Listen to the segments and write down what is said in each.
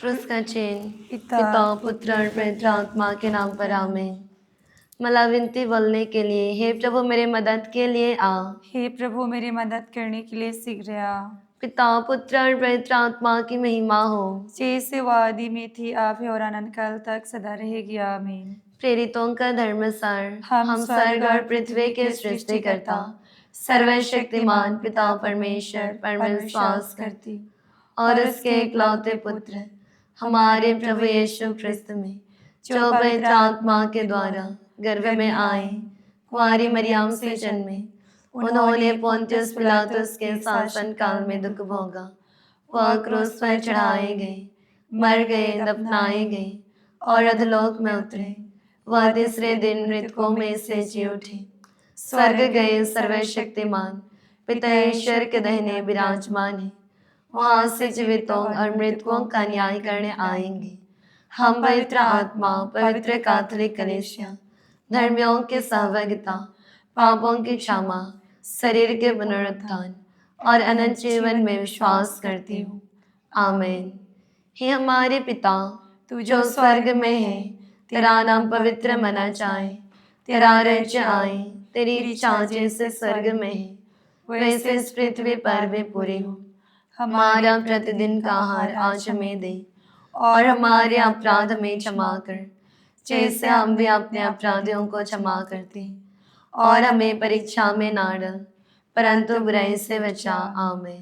क्रूस का चेन। पिता पुत्र और पवित्र आत्मा के नाम पर आमीन। मला विनती बोलने के लिए, हे प्रभु मेरे मदद के लिए आ। हे प्रभु मेरी मदद करने के लिए शीघ्र आ। पिता पुत्र और पवित्र आत्मा की महिमा हो, जैसे वो आदि में थी, आप है और अनंत काल तक सदा रहेगी। आमीन। प्रेरितों का धर्मसार। हम स्वर्ग और पृथ्वी के सृष्टिकर्ता, सर्वशक्तिमान पिता परमेश्वर पर मैं विश्वास करती और उसके इकलौते पुत्र हमारे प्रभु यीशु क्रिस्त में, जो पवित्र आत्मा के द्वारा गर्भ में आए, कुंवारी मरियम से जन्मे, उन्होंने पोंतियुस पिलातुस के शासन काल में दुख भोगा, वह क्रूस पर चढ़ाए गए, मर गए, दफनाए गए और अधोलोक में उतरे। वह तीसरे दिन मृतकों में से जी उठे, स्वर्ग गए, सर्वशक्तिमान पिता ईश्वर के दाहिने विराजमान है। वहां से जीवितों और मृतकों का न्याय करने आएंगे। हम पवित्र आत्मा, पवित्र कैथोलिक कलीसिया, धर्मियों की सहभागिता, पापों की क्षमा, शरीर के पुनरुत्थान और अनंत जीवन में विश्वास करती हूँ। आमीन। हे हमारे पिता, तू जो स्वर्ग में है, तेरा नाम पवित्र माना जाए, तेरा राज्य आए, तेरी इच्छा जैसे स्वर्ग में है वैसे इस पृथ्वी पर भी पूरी हो। हमारा प्रतिदिन का आहार आज हमें दे, और हमारे अपराध हमें क्षमा कर, जैसे हम भी अपने अपराधियों को क्षमा करते हैं, और हमें परीक्षा में ना डाल, परंतु बुराई से बचा। आमीन।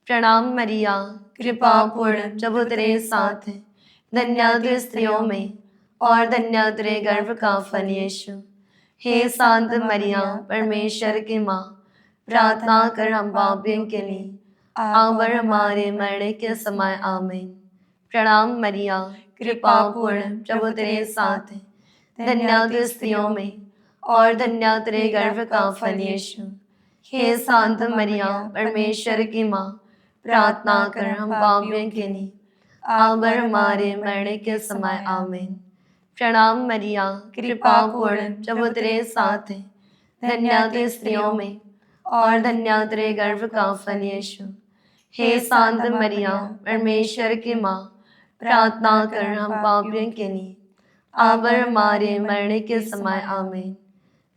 प्रणाम मरिया, कृपा पूर्ण, प्रभु तेरे साथ है, धन्य तू स्त्रियों में और धन्य तेरे गर्भ का फल यीशु। हे शांत मरिया, परमेश्वर की माँ, प्रार्थना कर हम पापियों के लिए, अब और हमारे मरने के समय। आमीन। प्रणाम मरिया, कृपा पूर्ण, प्रभु तेरे साथ है, धन्य तू स्त्रियों में और धन्य तेरे गर्भ का फल यीशु। हे शांत मरिया, परमेश्वर की माँ, प्रार्थना कर हम पापियों के लिए, अब और हमारे मरने के समय। आमीन। प्रणाम मरिया, कृपा पूर्ण, प्रभु तेरे साथ है, धन्य तू स्त्रियों में और धन्य तेरे गर्भ का फल यीशु। हे शांत मरिया, परमेश्वर की माँ, प्रार्थना कर हम पापियों के लिए, अब और हमारे मरने के समय। आमीन।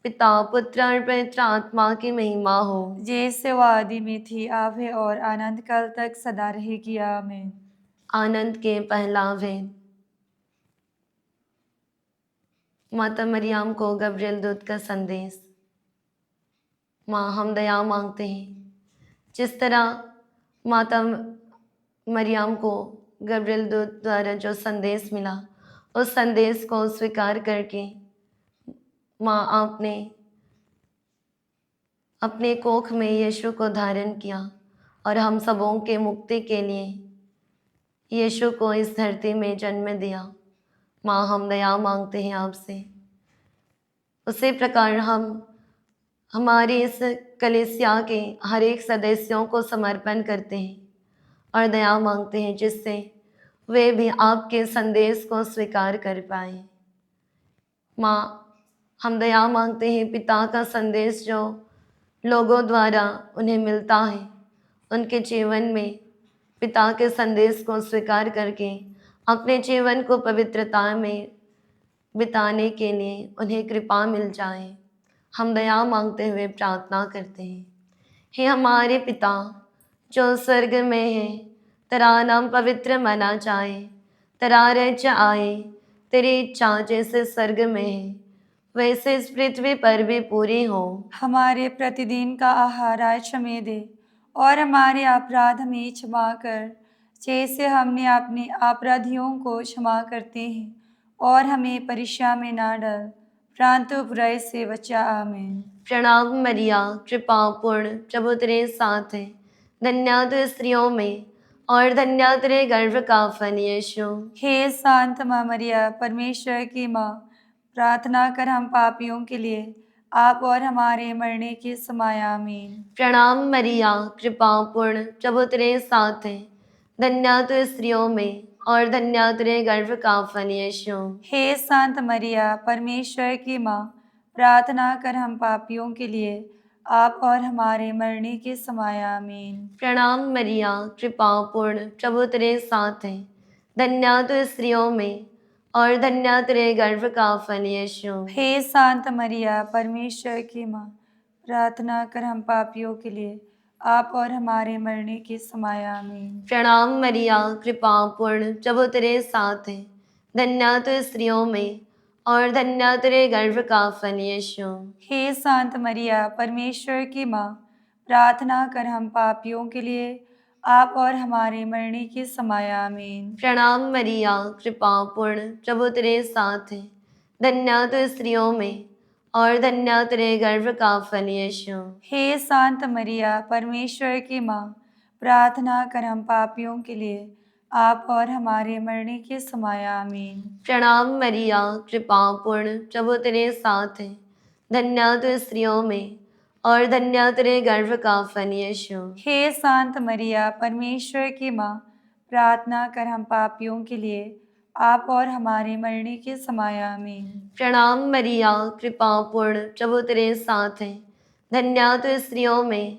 पिता पुत्र और पवित्र आत्मा की महिमा हो, जैसे वो आदि में थी, आप है और अनंत काल तक सदा रहेगी। आमीन। आनंद के पहला भेद। माता मरियम को गब्रिएल दूत का संदेश। माँ, हम दया मांगते हैं, जिस तरह माता मरियम को गब्रिएल दूत द्वारा जो संदेश मिला, उस संदेश को स्वीकार करके माँ आपने अपने कोख में यीशु को धारण किया और हम सबों के मुक्ति के लिए यीशु को इस धरती में जन्म दिया। माँ, हम दया मांगते हैं आपसे। उसी प्रकार हम हमारी इस कलीसिया के हर एक सदस्यों को समर्पण करते हैं और दया मांगते हैं, जिससे वे भी आपके संदेश को स्वीकार कर पाए। माँ, हम दया मांगते हैं, पिता का संदेश जो लोगों द्वारा उन्हें मिलता है, उनके जीवन में पिता के संदेश को स्वीकार करके अपने जीवन को पवित्रता में बिताने के लिए उन्हें कृपा मिल जाए। हम दया मांगते हुए प्रार्थना करते हैं। हे हमारे पिता जो स्वर्ग में है, तेरा नाम पवित्र माना जाए, तेरा राज्य आए, तेरी इच्छा जैसे स्वर्ग में है वैसे इस पृथ्वी पर भी पूरी हो। हमारे प्रतिदिन का आहार आज हमें दे, और हमारे अपराध हमें क्षमा कर, जैसे हमने अपने अपराधियों को क्षमा करते हैं, और हमें परीक्षा में ना डाल, परंतु बुराई से बचा। आमीन। प्रणाम मरिया, कृपा पूर्ण, प्रभु तेरे साथ है, धन्य तू स्त्रियों में और धन्य तेरे गर्भ का फल यीशु। हे शांत माँ मरिया, परमेश्वर की माँ, प्रार्थना कर हम पापियों के लिए, आप और हमारे मरने के समय। आमीन। प्रणाम मरिया, कृपा पूर्ण, प्रभु तेरे साथ है, धन्य तू स्त्रियों में और धन्य तेरे गर्भ का फल यीशु। हे शांत मरिया, परमेश्वर की माँ, प्रार्थना कर हम पापियों के लिए, आप और हमारे मरने के समय। आमीन। प्रणाम मरिया, कृपा पूर्ण, प्रभु तेरे साथ है, धन्य तू स्त्रियों में और धन्य तेरे गर्भ का फल यीशु। हे शांत मरिया, परमेश्वर की माँ, प्रार्थना कर हम पापियों के लिए, आप और हमारे मरने के समय आमीन। प्रणाम मरिया, कृपा पूर्ण, प्रभु तेरे साथ है। धन्य तू स्त्रियों में और धन्य तेरे गर्भ का फल यीशु। हे शांत मरिया, परमेश्वर की माँ, प्रार्थना कर हम पापियों के लिए, आप और हमारे मरने के समय आमीन। प्रणाम मरिया, कृपा पूर्ण, प्रभु तेरे साथ है। धन्य तू स्त्रियों में और धन्य तेरे गर्भ का फल यीशु। हे शांत मरिया, परमेश्वर की माँ, प्रार्थना कर हम पापियों के लिए, आप और हमारे मरने के समय आमीन। प्रणाम मरिया, कृपा पूर्ण, प्रभु तेरे साथ है। धन्य तू स्त्रियों में और धन्य तेरे गर्भ का फल यीशु। हे शांत मरिया, परमेश्वर की माँ, प्रार्थना कर हम पापियों के लिए, आप और हमारे मरने के समय आमीन। प्रणाम मरिया, कृपा पूर्ण, प्रभु तेरे साथ है। धन्य तू स्त्रियों में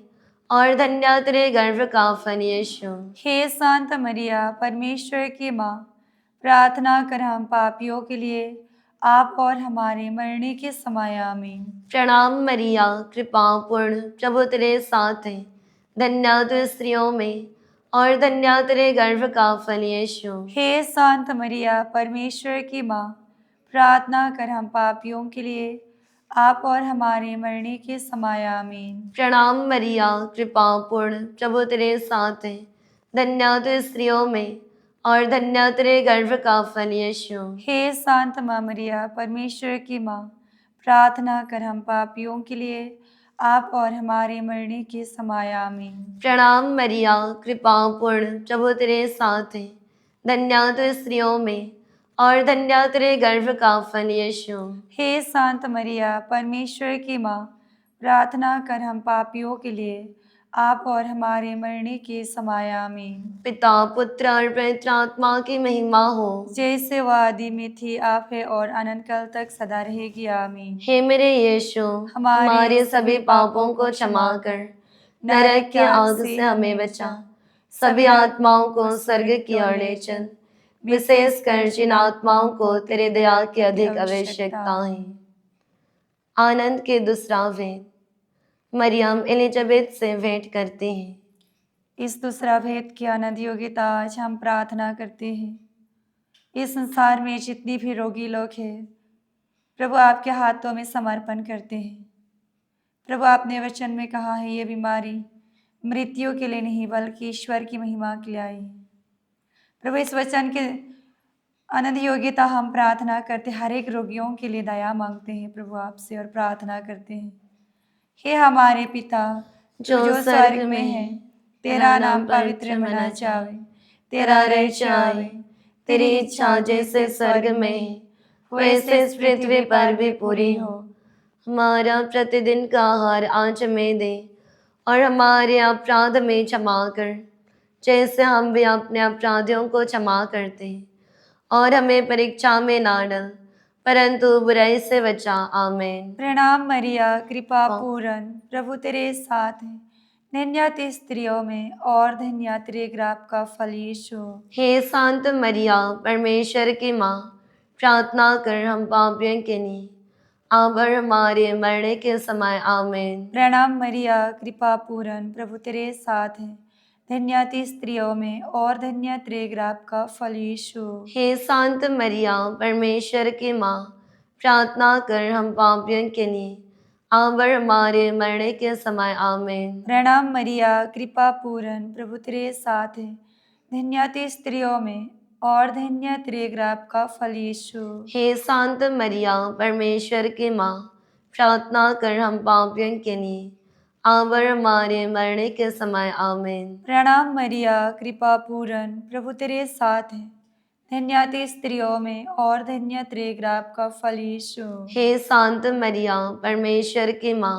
और धन्य तेरे गर्भ का फल यीशु। हे शांत मरिया, परमेश्वर की माँ, प्रार्थना कर हम पापियों के लिए, आप और हमारे मरने के समय आमीन। प्रणाम मरिया, कृपा पूर्ण, प्रभु तेरे साथ है। धन्य तू स्त्रियों में और धन्य तेरे गर्भ का फल यीशु। हे शांत मरिया, परमेश्वर की माँ, प्रार्थना कर हम पापियों के लिए, आप और हमारे मरने के समय आमीन। प्रणाम मरिया, कृपा पूर्ण, प्रभु तेरे साथ है। धन्य तू स्त्रियों में और धन्य तेरे गर्भ का फल यीशु। हे शांत माँ मरिया, परमेश्वर की माँ, प्रार्थना कर हम पापियों के लिए, आप और हमारे मरने के समय आमीन। प्रणाम मरिया, कृपा पूर्ण, प्रभु तेरे साथ है। धन्य तू स्त्रियों में और धन्य तेरे गर्भ का फल यीशु। हे शांत मरिया, परमेश्वर की माँ, प्रार्थना कर हम पापियों के लिए, आप और हमारे मरने के समय आमीन। पिता, पुत्र और पवित्र आत्मा की महिमा हो, जैसे वह आदि में थी, आप है और अनंत काल तक सदा रहेगी आमीन। हे मेरे यीशु, हमारे सभी पापों को क्षमा कर, नरक की आग से हमें बचा, सभी आत्माओं को स्वर्ग की ओर ले चल, विशेषकर जिन आत्माओं को तेरे दया की अधिक आवश्यकता है। आनंद के दूसरा भेद, मरियम एलिजाबेथ से भेंट करती है। इस दूसरा भेद की आनंद योग्यता आज हम प्रार्थना करते हैं। इस संसार में जितनी भी रोगी लोग हैं, प्रभु आपके हाथों में समर्पण करते हैं। प्रभु, आपने वचन में कहा है, ये बीमारी मृत्यु के लिए नहीं बल्कि ईश्वर की महिमा के लिए आई है। प्रभु, इस वचन के आनंद योग्यता हम प्रार्थना करते, हर एक रोगियों के लिए दया मांगते हैं प्रभु आपसे और प्रार्थना करते हैं। हे हमारे पिता जो स्वर्ग में है, तेरा नाम पवित्र मना जावे, तेरा राज्य आवे, तेरी इच्छा जैसे स्वर्ग में है वैसे इस पृथ्वी पर भी पूरी हो। हमारा प्रतिदिन का आहार आज हमें दे और हमारे अपराध में क्षमा कर, जैसे हम भी अपने अपराधियों को क्षमा करते हैं, और हमें परीक्षा में ना डाल परंतु बुराई से बचा। आमीन। प्रणाम मरिया, कृपा पूर्ण, प्रभु तेरे साथ है। धन्य तू स्त्रियों में और धन्य तेरे गर्भ का फल यीशु। हे शांत मरिया, परमेश्वर की माँ, प्रार्थना कर हम पापियों के लिए, अब और हमारे मरने के समय। आमीन। प्रणाम मरिया, कृपा पूर्ण, प्रभु तेरे साथ है। धन्य तू स्त्रियों में और धन्य तेरे गर्भ का फल यीशु। हे शांत मरिया, परमेश्वर की माँ, प्रार्थना कर हम पापियों के लिए, अब और हमारे मरने के समय। आमीन। प्रणाम मरिया, कृपा पूर्ण, प्रभु तेरे साथ है। धन्य तू स्त्रियों में और धन्य तेरे गर्भ का फल यीशु। हे शांत मरिया, परमेश्वर की माँ, प्रार्थना कर हम पापियों के लिए, अब और हमारे मरने के समय। आमीन। प्रणाम मरिया, कृपा पूर्ण, प्रभु तेरे साथ है। धन्य तू स्त्रियों में और धन्य तेरे गर्भ का फल यीशु। हे शांत मरिया, परमेश्वर की माँ,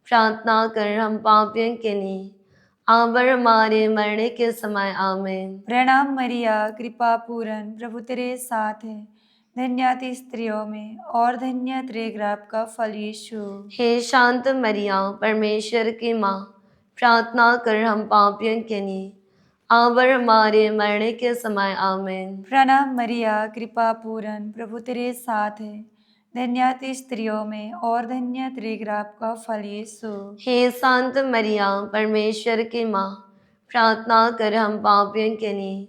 प्रार्थना कर हम पापियों के लिए, अब और हमारे मरने के समय। आमीन। प्रणाम मरिया, कृपा पूर्ण, प्रभु तेरे साथ है। धन्य तू स्त्रियों में और धन्य तेरे गर्भ का फल यीशु। हे शांत मरिया, परमेश्वर की माँ, प्रार्थना कर हम पापियों के लिए, अब और हमारे मरने के समय आमीन। प्रणाम मरिया, कृपा पूर्ण, प्रभु तेरे साथ है। धन्य तू स्त्रियों में और धन्य तेरे गर्भ का फल यीशु। हे संत मरिया, परमेश्वर की माँ, प्रार्थना कर हम पापियों के लिए,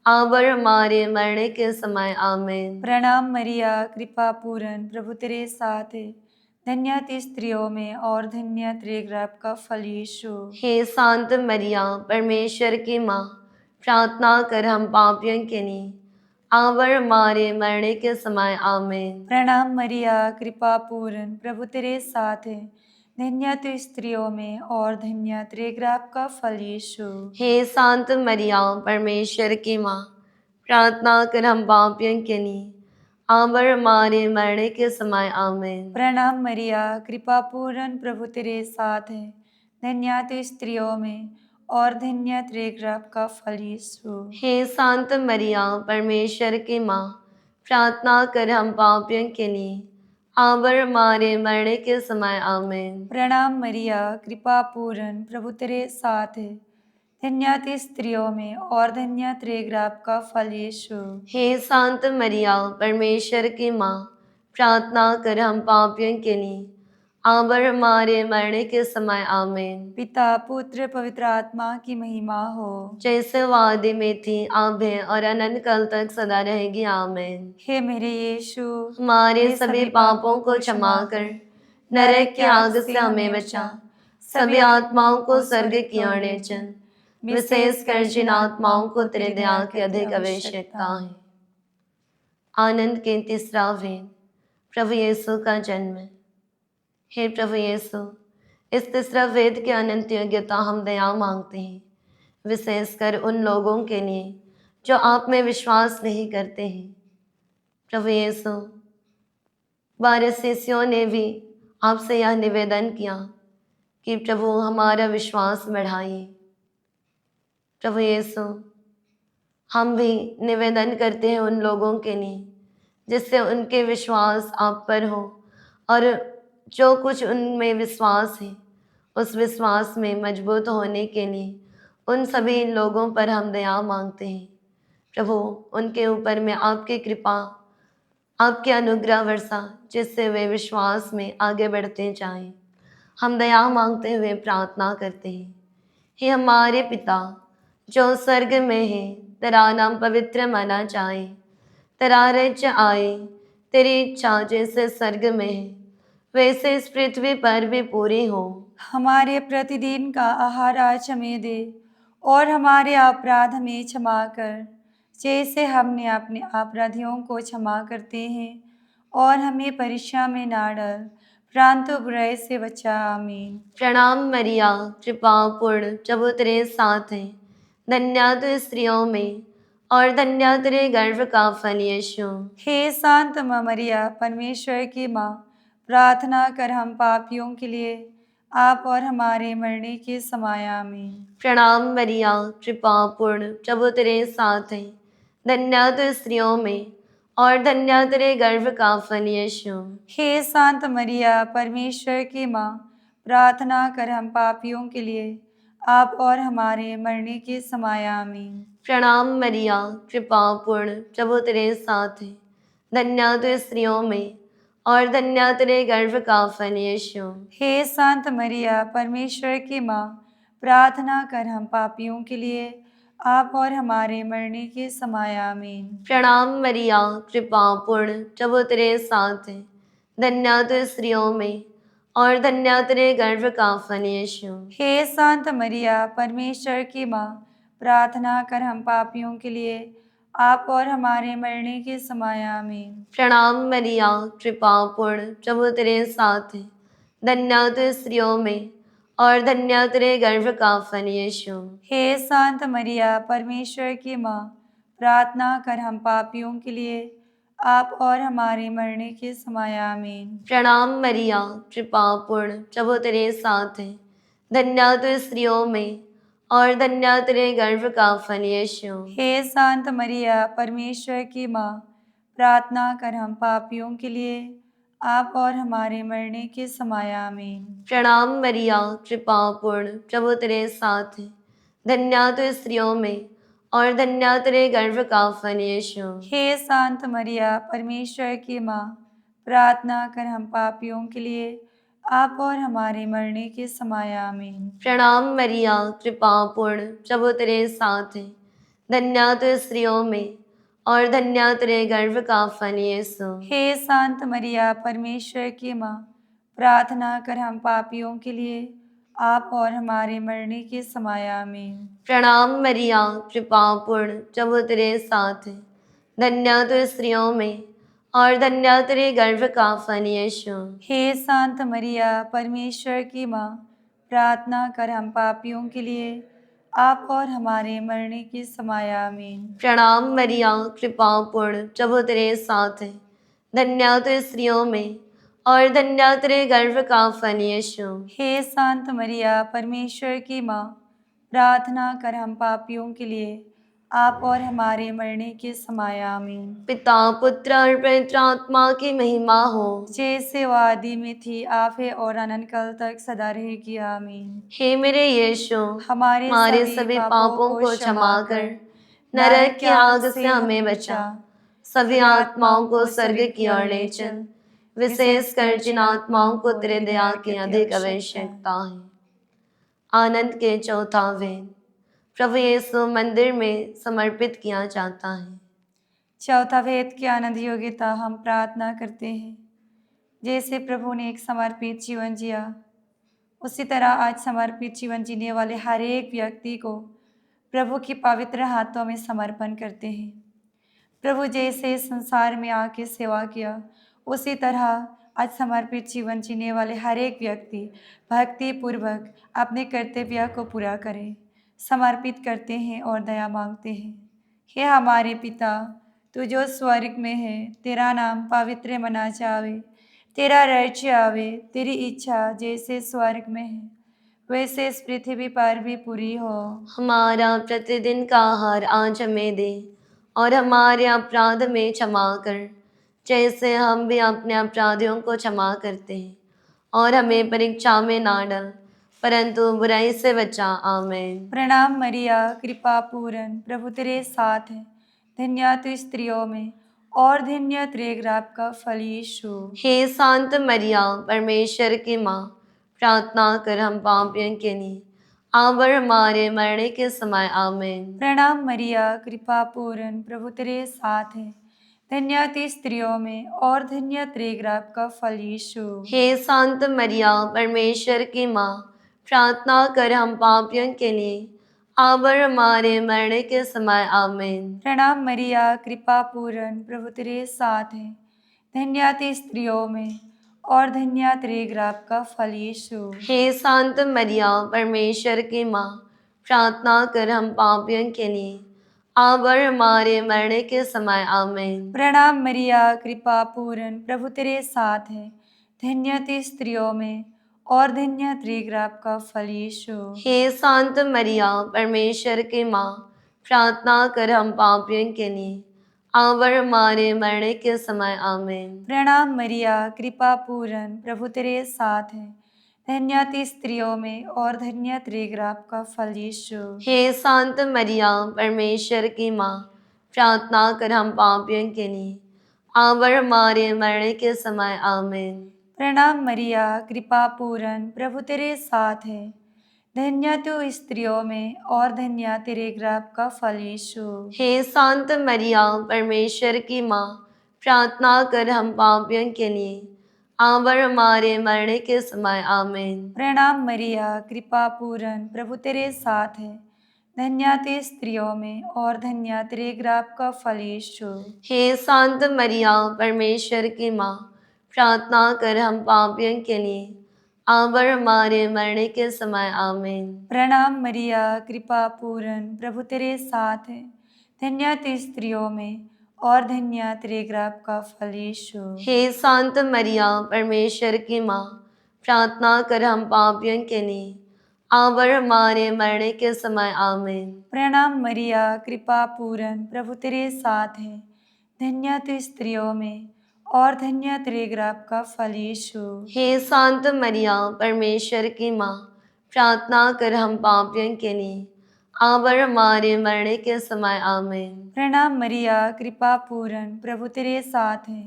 अब और हमारे मरने के समय आमीन। प्रणाम मरिया, कृपा पूर्ण, प्रभु तेरे साथ है। धन्य तू स्त्रियों में और धन्य तेरे गर्भ का फल यीशु। हे संत मरिया, परमेश्वर की माँ, प्रार्थना कर हम पापियों के लिए, अब और हमारे मरने के समय आमीन। प्रणाम मरिया, कृपा पूर्ण, प्रभु तेरे साथ है। धन्य तू स्त्रियों में और धन्य तेरे गर्भ का फल यीशु। हे संत मरिया, परमेश्वर की माँ, प्रार्थना कर हम पापियों के लिए, अब और हमारे मरने के समय आमीन। प्रणाम मरिया, कृपा पूर्ण, प्रभु तेरे साथ है। धन्य तू स्त्रियों में और धन्य तेरे गर्भ का फल यीशु। हे संत मरिया, परमेश्वर की माँ, प्रार्थना कर हम पापियों के लिए, अब और हमारे मरने के समय आमीन। प्रणाम मरिया, कृपा पूर्ण, प्रभु तेरे साथ है। धन्य तू स्त्रियों में और धन्य तेरे गर्भ का फल यीशु। हे संत मरिया, परमेश्वर की माँ, प्रार्थना कर हम पापियों के लिए, अब और हमारे मरने के समय आमीन। पिता, पुत्र, पवित्र आत्मा की महिमा हो। जैसे वादे में थी, अब है और अनंत काल तक सदा रहेगी आमीन। हे मेरे यीशु, हमारे सभी पापों को क्षमा कर, नरक की आग से हमें बचा, सभी आत्माओं को स्वर्ग की ओर ले चल, विशेषकर जिन आत्माओं को तेरे दया की अधिक आवश्यकता है। आनंद के तीसरा वेद, प्रभु यीशु का जन्म। हे प्रभु यीशु, इस तीसरा वेद की अनंत योग्यता हम दया मांगते हैं, विशेषकर उन लोगों के लिए जो आप में विश्वास नहीं करते हैं। प्रभु यीशु, 12 शिष्यों ने भी आपसे यह निवेदन किया कि प्रभु हमारा विश्वास बढ़ाइए। प्रभु यीशु, हम भी निवेदन करते हैं उन लोगों के लिए जिससे उनके विश्वास आप पर हो, और जो कुछ उनमें विश्वास है उस विश्वास में मजबूत होने के लिए उन सभी लोगों पर हम दया मांगते हैं। प्रभु, उनके ऊपर में आपकी कृपा, आपके अनुग्रह वर्षा, जिससे वे विश्वास में आगे बढ़ते जाएं। हम दया मांगते हुए प्रार्थना करते हैं। हे हमारे पिता जो स्वर्ग में है, तेरा नाम पवित्र माना जाए, तेरा राज्य आए, तेरी इच्छा जैसे स्वर्ग में है वैसे इस पृथ्वी पर भी पूरी हो। हमारे प्रतिदिन का आहार आज हमें दे, और हमारे अपराध हमें क्षमा कर, जैसे हमने अपने अपराधियों को क्षमा करते हैं। और हमें परीक्षा में ना डाल, परंतु बुराई से बचा। आमीन। प्रणाम मरिया, कृपा पूर्ण, प्रभु तेरे साथ है, धन्य तू स्त्रियों में और धन्य तेरे गर्भ का फल यीशु। हे शांत माँ मरिया, परमेश्वर की माँ, प्रार्थना कर हम पापियों के लिए, आप और हमारे मरने के समय। आमीन। प्रणाम मरिया, कृपा पूर्ण, प्रभु तेरे साथ है, धन्य तू स्त्रियों में और धन्य तेरे गर्भ का फल यीशु। हे शांत मरिया, परमेश्वर की माँ, प्रार्थना कर हम पापियों के लिए, आप और हमारे मरने के समय। आमीन। प्रणाम मरिया, कृपा पूर्ण, प्रभु तेरे साथ है, धन्य तू स्त्रियों में और धन्य तेरे गर्भ का फल यीशु। हे शांत मरिया, परमेश्वर की माँ, प्रार्थना कर हम पापियों के लिए, आप और हमारे मरने के समय। आमीन। प्रणाम मरिया, कृपा पूर्ण, प्रभु तेरे साथ है, धन्य तू स्त्रियों में और धन्य तेरे गर्भ का फल यीशु। हे शांत मरिया, परमेश्वर की माँ, प्रार्थना कर हम पापियों के लिए, आप और हमारे मरने के समय। आमीन। प्रणाम मरिया, कृपा पूर्ण, प्रभु तेरे साथ है, धन्य तू स्त्रियों में और धन्य तेरे गर्भ का फल यीशु। हे शांत मरिया, परमेश्वर की माँ, प्रार्थना कर हम पापियों के लिए, आप और हमारे मरने के समय। आमीन। प्रणाम मरिया, कृपा पूर्ण, प्रभु तेरे साथ है, धन्य तू स्त्रियों में और धन्य तेरे गर्भ का फल यीशु। हे शांत मरिया, परमेश्वर की माँ, प्रार्थना कर हम पापियों के लिए, आप और हमारे मरने के समय। आमीन। प्रणाम मरिया, कृपा पूर्ण, प्रभु तेरे साथ है, धन्य तो स्त्रियों में और धन्य तेरे गर्भ का फल यीशु। हे शांत मरिया, परमेश्वर की माँ, प्रार्थना कर हम पापियों के लिए, आप और हमारे मरने के समय आमीन। प्रणाम मरिया, कृपा पूर्ण, प्रभु तेरे साथ है। धन्य तो स्त्रियों में और धन्य तेरे गर्भ का फल यीशु। हे शांत मरिया, परमेश्वर की माँ, प्रार्थना कर हम पापियों के लिए, आप और हमारे मरने के समय आमीन। प्रणाम मरिया, कृपा पूर्ण, प्रभु तेरे साथ है। धन्य तो स्त्रियों में और धन्य तेरे गर्भ का फल यीशु। हे शांत मरिया, परमेश्वर की माँ, प्रार्थना कर हम पापियों के लिए, आप और हमारे मरने के समय आमीन। प्रणाम मरिया, कृपा पूर्ण, प्रभु तेरे साथ है। धन्य तो स्त्रियों में और धन्य तेरे गर्भ का फल यीशु। हे शांत मरिया, परमेश्वर की माँ, प्रार्थना कर हम पापियों के लिए, आप और हमारे मरने के समय आमीन। पिता पुत्र और पवित्र आत्मा की महिमा हो, जैसे वो आदि में थी, आप है और अनंत काल तक सदा रहेगी आमीन। हे मेरे यीशु, हमारे सभी पापों को क्षमा कर, नरक की आग से हमें बचा, सभी आत्माओं को स्वर्ग की ओर ले चल, विशेषकर जिन आत्माओं को तेरे दया की अधिक आवश्यकता है। आनंद के चौथा वेद, प्रभु यीशु मंदिर में समर्पित किया जाता है। चौथा वेद की आनंद योग्यता हम प्रार्थना करते हैं। जैसे प्रभु ने एक समर्पित जीवन जिया, उसी तरह आज समर्पित जीवन जीने वाले हर एक व्यक्ति को प्रभु की पवित्र हाथों में समर्पण करते हैं। प्रभु जैसे इस संसार में आके सेवा किया, उसी तरह आज समर्पित जीवन जीने वाले हर एक व्यक्ति भक्ति पूर्वक अपने कर्तव्य को पूरा करे, समर्पित करते हैं और दया मांगते हैं। हे हमारे पिता, तू जो स्वर्ग में है, तेरा नाम पवित्र मना जावे, तेरा राज्य आवे, तेरी इच्छा जैसे स्वर्ग में है वैसे इस पृथ्वी पर भी पूरी हो। हमारा प्रतिदिन का आहार आज हमें दे और हमारे अपराध में क्षमा कर, जैसे हम भी अपने अपराधियों को क्षमा करते हैं, और हमें परीक्षा में ना डाल, परंतु बुराई से बचा। आमीन। प्रणाम मरिया, कृपा पूर्ण, प्रभु तेरे साथ है। धन्य तू स्त्रियों में और धन्य तेरे गर्भ का फल यीशु। हे शांत मरिया, परमेश्वर की माँ, प्रार्थना कर हम पापियों के लिए, अब और हमारे मरने के समय। आमीन। प्रणाम मरिया, कृपा पूर्ण, प्रभु तेरे साथ है। धन्य तू स्त्रियों में और धन्य तेरे गर्भ का फल यीशु। हे शांत मरिया, परमेश्वर की माँ, प्रार्थना कर हम पापियों के लिए, अब और हमारे मरने के समय। आमीन। प्रणाम मरिया, कृपा पूर्ण, प्रभु तेरे साथ है। धन्य तू स्त्रियों में और धन्य तेरे गर्भ का फल यीशु। हे शांत मरिया, परमेश्वर की माँ, प्रार्थना कर हम पापियों के लिए, अब और हमारे मरने के समय। आमीन। प्रणाम मरिया, कृपा पूर्ण, प्रभु तेरे साथ है। धन्य तू स्त्रियों में और धन्य तेरे गर्भ का फल यीशु। हे शांत मरिया, परमेश्वर की माँ, प्रार्थना कर हम पापियों के लिए, अब और हमारे मरने के समय। आमीन। प्रणाम मरिया, कृपा पूर्ण, प्रभु तेरे साथ है। धन्य तू स्त्रियों में और धन्य तेरे गर्भ का फल यीशु। हे शांत मरिया, परमेश्वर की माँ, प्रार्थना कर हम पापियों के लिए, अब और हमारे मरने के समय। आमीन। प्रणाम मरिया, कृपा पूर्ण, प्रभु तेरे साथ है। धन्य तू स्त्रियों में और धन्य तेरे गर्भ का फल यीशु। हे शांत मरिया, परमेश्वर की माँ, प्रार्थना कर हम पापियों के लिए, अब और हमारे मरने के समय। आमीन। प्रणाम मरिया, कृपा पूर्ण, प्रभु तेरे साथ है। धन्य तू स्त्रियों में और धन्य तेरे गर्भ का फल यीशु। हे शांत मरिया, परमेश्वर की माँ, प्रार्थना कर हम पापियों के लिए, अब और हमारे मरने के समय। आमीन। प्रणाम मरिया, कृपा पूर्ण, प्रभु तेरे साथ है। धन्य तू स्त्रियों में और धन्य तेरे गर्भ का फल यीशु। हे शांत मरिया, परमेश्वर की माँ, प्रार्थना कर हम पापियों के लिए, अब और हमारे मरने के समय। आमीन। प्रणाम मरिया, कृपा पूर्ण, प्रभु तेरे साथ है। धन्य तू स्त्रियों में और धन्य तेरे गर्भ का फल यीशु। हे शांत मरिया, परमेश्वर की माँ, प्रार्थना कर हम पापियों के लिए, आवर हमारे मरने के समय आमीन। प्रणाम मरिया, कृपा पूर्ण, प्रभु तेरे साथ है।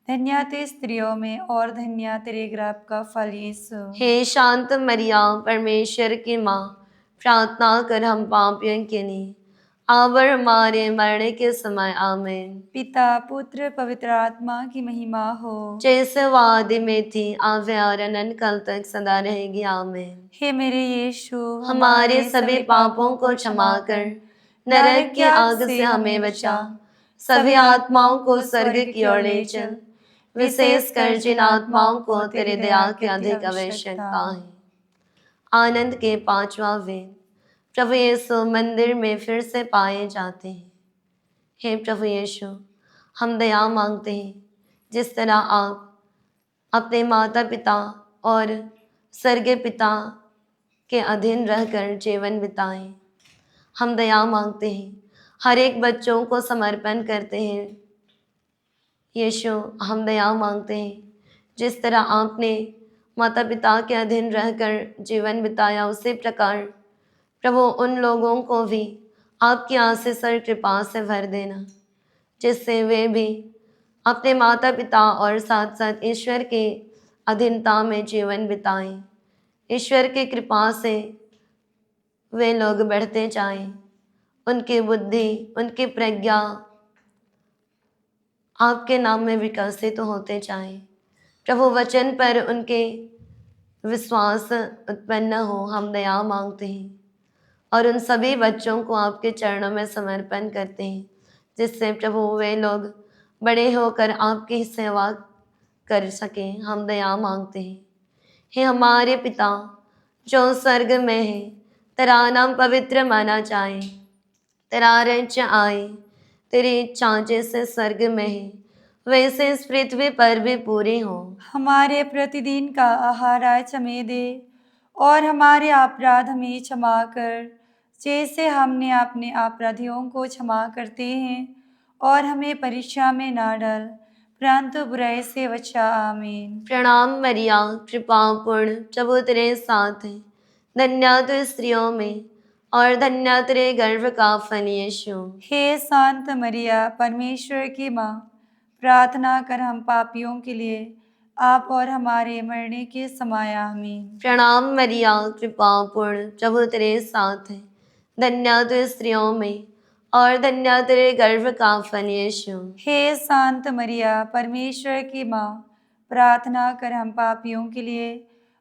धन्य तू स्त्रियों में और धन्य तेरे गर्भ का फल यीशु। हे शांत मरिया, परमेश्वर की माँ, प्रार्थना कर हम पापियों के लिए, आवर हमारे मरने के समय आमीन। पिता पुत्र पवित्र आत्मा की महिमा हो। जैसे वादी में थी, आवे और अनंत काल तक सदा रहेगी आमीन। हे मेरे यीशु, हमारे सभी पापों को क्षमा कर, नरक की आग से हमें बचा, सभी आत्माओं को स्वर्ग की ओर ले चल, विशेषकर जिन आत्माओं को तेरे दया की अधिक आवश्यकता है। आनंद के पांचवा वेद। प्रभु यीशु मंदिर में फिर से पाए जाते हैं। हे प्रभु यीशु, हम दया मांगते हैं, जिस तरह आप अपने माता पिता और स्वर्गीय पिता के अधीन रहकर जीवन बिताएं। हम दया मांगते हैं, हर एक बच्चों को समर्पण करते हैं। यीशु, हम दया मांगते हैं, जिस तरह आपने माता पिता के अधीन रहकर जीवन बिताया, उसी प्रकार प्रभु उन लोगों को भी आपकी आशीष और कृपा से भर देना, जिससे वे भी अपने माता पिता और साथ साथ ईश्वर के अधीनता में जीवन बिताएं। ईश्वर की कृपा से वे लोग बढ़ते जाएं, उनकी बुद्धि, उनकी प्रज्ञा आपके नाम में विकसित होते जाएं। प्रभु वचन पर उनके विश्वास उत्पन्न हो, हम दया मांगते हैं और उन सभी बच्चों को आपके चरणों में समर्पण करते हैं, जिससे प्रभु वे लोग बड़े होकर आपकी सेवा कर सकें। हम दया मांगते हैं। हे हमारे पिता जो स्वर्ग में है, तेरा नाम पवित्र माना जाए, तेरा राज्य आए, तेरी इच्छा जैसे स्वर्ग में है वैसे इस पृथ्वी पर भी पूरी हो। हमारे प्रतिदिन का आहार आज हमें दे, और हमारे अपराध हमें क्षमा कर, जैसे हमने अपने अपराधियों को क्षमा करते हैं, और हमें परीक्षा में ना डाल, परंतु बुराई से बचा। आमीन। प्रणाम मरिया, कृपा पूर्ण, प्रभु तेरे साथ है, धन्य तू स्त्रियों में और धन्य तेरे गर्भ का फल यीशु। हे शांत मरिया, परमेश्वर की माँ, प्रार्थना कर हम पापियों के लिए, आप और हमारे मरने के समय। आमीन। प्रणाम मरिया, कृपा पूर्ण, प्रभु तेरे साथ है, धन्य तू स्त्रियों में और धन्य तेरे गर्भ का फल यीशु। हे शांत मरिया, परमेश्वर की माँ, प्रार्थना कर हम पापियों के लिए,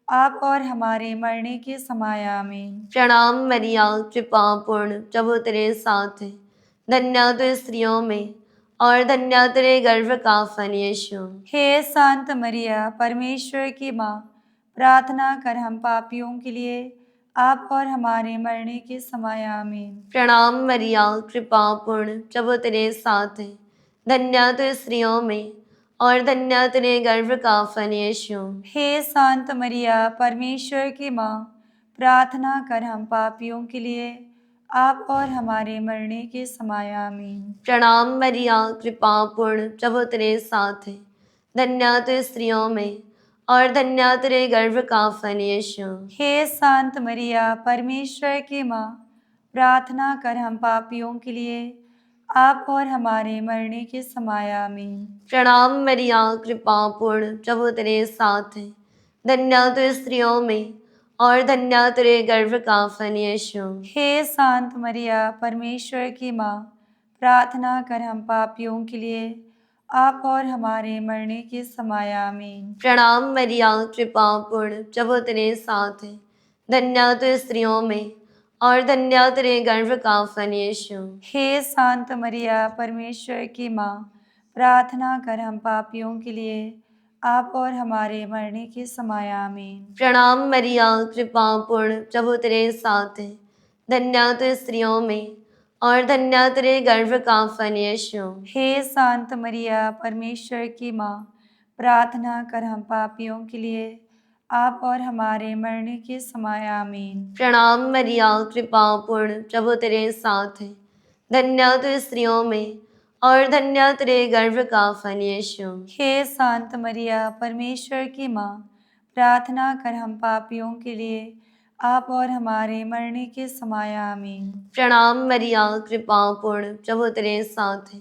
आप और हमारे मरने के समय। आमीन। प्रणाम मरिया, कृपा पूर्ण, प्रभु तेरे साथ है, धन्य तू स्त्रियों में और धन्य तेरे गर्भ का फल यीशु। हे शांत मरिया, परमेश्वर की माँ, प्रार्थना कर हम पापियों के लिए, आप और हमारे मरने के समय। आमीन। प्रणाम मरिया, कृपा पूर्ण, प्रभु तेरे साथ है, धन्य तू स्त्रियों में और धन्य तेरे गर्भ का फल यीशु। हे शांत मरिया, परमेश्वर की माँ, प्रार्थना कर हम पापियों के लिए, आप और हमारे मरने के समय। आमीन। प्रणाम मरिया, कृपा पूर्ण, प्रभु तेरे साथ है, धन्य तू स्त्रियों में और धन्य तेरे गर्भ का फल यीशु। हे शांत मरिया, परमेश्वर की माँ, प्रार्थना कर हम पापियों के लिए, आप और हमारे मरने के समय। आमीन। प्रणाम मरिया, कृपा पूर्ण, प्रभु तेरे साथ है, धन्य तू स्त्रियों में और धन्य तेरे गर्भ का फल यीशु। हे शांत मरिया, परमेश्वर की माँ, प्रार्थना कर हम पापियों के लिए, आप और हमारे मरने के समय। आमीन। प्रणाम मरिया, कृपा पूर्ण, प्रभु तेरे साथ है, धन्य तू स्त्रियों में और धन्य तेरे गर्भ का फल यीशु। हे शांत मरिया, परमेश्वर की माँ, प्रार्थना कर हम पापियों के लिए, आप और हमारे मरने के समय। आमीन। प्रणाम मरिया, कृपा पूर्ण, प्रभु तेरे साथ है, धन्य तू स्त्रियों में और धन्य तेरे गर्भ का फल यीशु। हे शांत मरिया, परमेश्वर की माँ, प्रार्थना कर हम पापियों के लिए, आप और हमारे मरने के समय। आमीन। प्रणाम मरिया, कृपा पूर्ण, प्रभु तेरे साथ है, धन्य तू स्त्रियों में और धन्य तेरे गर्भ का फल यीशु। हे शांत मरिया, परमेश्वर की माँ, प्रार्थना कर हम पापियों के लिए, आप और हमारे मरने के समय आमीन। प्रणाम मरिया, कृपा पूर्ण, प्रभु तेरे साथ है।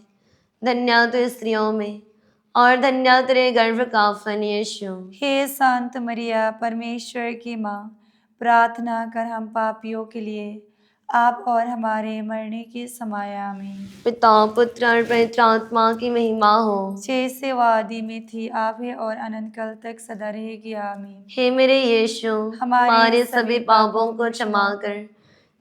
धन्य तू स्त्रियों में और धन्य तेरे गर्भ का फल यीशु। हे संत मरिया, परमेश्वर की माँ, प्रार्थना कर हम पापियों के लिए, आप और हमारे मरने के समय आमीन। पिता पुत्र और पवित्र आत्मा की महिमा हो। जैसे वादी में थी, आप है और अनंत काल तक सदा रहेगी आमीन। हे मेरे यीशु, हमारे सभी पापों को क्षमा कर,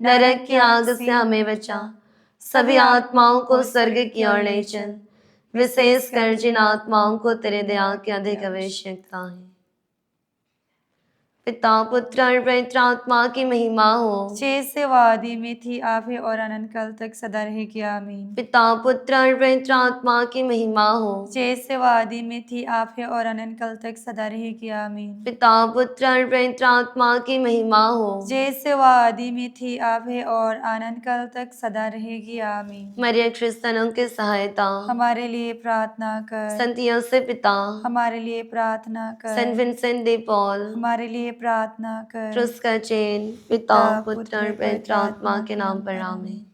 नरक की आग से हमें बचा, सभी आत्माओं को स्वर्ग की ओर ले चल, विशेष कर जिन आत्माओं को तेरे दया की अधिक आवश्यकता है। पिता पुत्र और पवित्र आत्मा की महिमा हो। जैसे वादी में थी, आप है और अनंत काल तक सदा रहेगी आमीन। पिता पुत्र और पवित्र आत्मा की महिमा हो। जैसे वादी में थी, आप है और अनंत काल तक सदा रहेगी आमीन। पिता पुत्र और पवित्र आत्मा की महिमा हो। जैसे वादी में थी, आप है और अनंत काल तक सदा रहेगी आमीन। मरिया क्रिस्तियनों की सहायता, हमारे लिए प्रार्थना कर। संत योसेफ पिता, हमारे लिए प्रार्थना कर। सेंट विंसेंट de पॉल, हमारे लिए प्रार्थना कर। क्रूस का चेन, पिता पुत्र और पवित्र आत्मा के नाम पर आमीन।